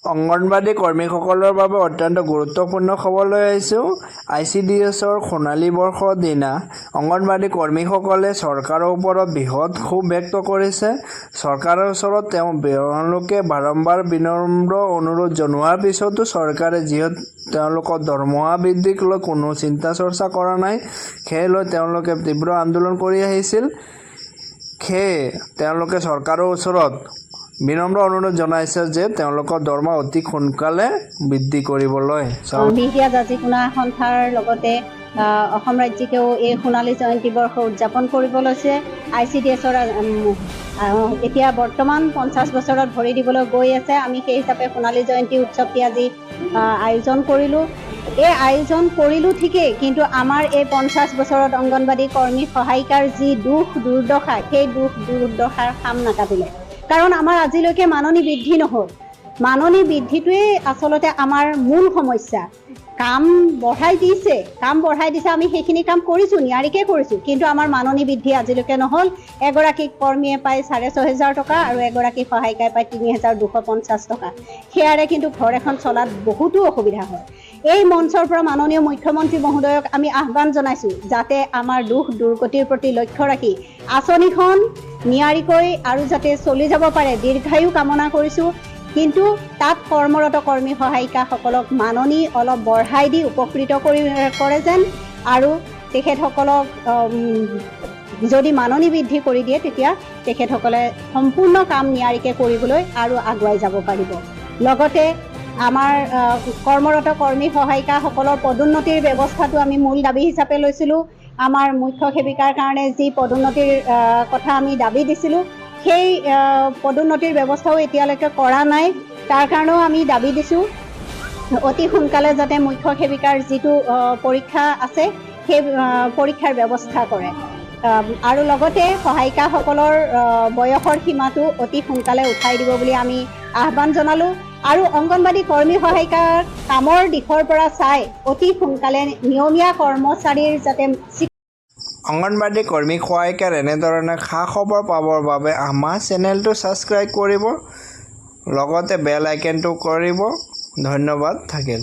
অংগনবাড়ী কৰ্মীসকলৰ বাবে অত্যন্ত গুৰুত্বপূৰ্ণ খবৰ লৈ আহিছোঁ। ICDSৰ সোণালী বৰ্ষৰ দিনা অংগনবাড়ী কৰ্মীসকলে চৰকাৰৰ ওপৰত বৃহৎ ক্ষোভ ব্যক্ত কৰিছে। চৰকাৰৰ ওচৰত তেওঁলোকে বাৰম্বাৰ বিনম্ৰ অনুৰোধ জনোৱাৰ পিছতো চৰকাৰে যিহেতু তেওঁলোকৰ দৰমহা বৃদ্ধিক লৈ কোনো চিন্তা চৰ্চা কৰা নাই, সেয়ে লৈ তেওঁলোকে তীব্ৰ আন্দোলন কৰি আহিছিল। সেয়ে তেওঁলোকে চৰকাৰৰ ওচৰত বিনম্ৰ অনুৰোধ জনাইছে যে তেওঁলোকৰ দৰমহা অতি সোনকালে বৃদ্ধি কৰিবলৈ। বিহীয়া জাজিকুনা সন্থাৰ লগতে অসম ৰাজ্যিকেও এই সোণালী জয়ন্তী বৰ্ষ উদযাপন কৰিব লৈছে। ICDSৰ এতিয়া বৰ্তমান 50 বছৰত ভৰি দিবলৈ গৈ আছে। আমি সেই হিচাপে সোণালী জয়ন্তী উৎসৱটি আজি আয়োজন কৰিলোঁ। এই আয়োজন কৰিলোঁ ঠিকেই, কিন্তু আমাৰ এই 50 বছৰত অংগনবাড়ী কৰ্মী সহায়িকাৰ যি দুখ দুৰ্দশা, সেই দুখ দুৰ্দশাৰ খাম নাকাটিলে। কাৰণ আমাৰ আজিলৈকে মাননি বৃদ্ধি নহ'ল। মাননি বৃদ্ধিটোৱেই আচলতে আমাৰ মূল সমস্যা। কাম বঢ়াই দিছে, আমি সেইখিনি কাম কৰিছোঁ, নিয়াৰিকৈ কৰিছোঁ, কিন্তু আমাৰ মাননি বৃদ্ধি আজিলৈকে নহ'ল। এগৰাকী কৰ্মীয়ে পায় 6,500 টকা আৰু এগৰাকী সহায়িকাই পায় 3,250 টকা। সেয়াৰে কিন্তু ঘৰ এখন চলাত বহুতো অসুবিধা হয়। এই মঞ্চৰ পৰা মাননীয় মুখ্যমন্ত্ৰী মহোদয়ক আমি আহ্বান জনাইছোঁ, যাতে আমাৰ দুখ দুৰ্গতিৰ প্ৰতি লক্ষ্য ৰাখি আঁচনিখন নিয়াৰিকৈ আৰু যাতে চলি যাব পাৰে, দীৰ্ঘায়ু কামনা কৰিছোঁ। কিন্তু তাত কৰ্মৰত কৰ্মী সহায়িকাসকলক মাননি অলপ বঢ়াই দি উপকৃত কৰে যেন, আৰু তেখেতসকলক যদি মাননি বৃদ্ধি কৰি দিয়ে তেতিয়া তেখেতসকলে সম্পূৰ্ণ কাম নিয়াৰিকৈ কৰিবলৈ আৰু আগুৱাই যাব পাৰিব। লগতে আমাৰ কৰ্মৰত কৰ্মী সহায়িকাসকলৰ পদোন্নতিৰ ব্যৱস্থাটো আমি মূল দাবী হিচাপে লৈছিলোঁ। আমাৰ মুখ্য সেৱিকাৰ কাৰণে যি পদোন্নতিৰ কথা আমি দাবী দিছিলোঁ, সেই পদোন্নতিৰ ব্যৱস্থাও এতিয়ালৈকে কৰা নাই। তাৰ কাৰণেও আমি দাবী দিছোঁ অতি সোনকালে যাতে মুখ্য সেৱিকাৰ যিটো পৰীক্ষা আছে সেই পৰীক্ষাৰ ব্যৱস্থা কৰে, আৰু লগতে সহায়িকাসকলৰ বয়সৰ সীমাটো অতি সোনকালে উঠাই দিব বুলি আমি আহ্বান জনালোঁ। আৰু অংগনবাড়ী কৰ্মী সহায়িকাৰ কামৰ দিশৰ পৰা চাই অতি সোনকালে নিয়মীয়া কৰ্মচাৰীৰ যাতে অংগনবাড়ী কৰ্মী সহায়িকাৰ এনেধৰণে খা খবৰ পাবৰ বাবে আমাৰ চেনেলটো ছাবস্ক্ৰাইব কৰিব, লগতে বেল আইকনটো কৰিব। ধন্যবাদ থাকিল।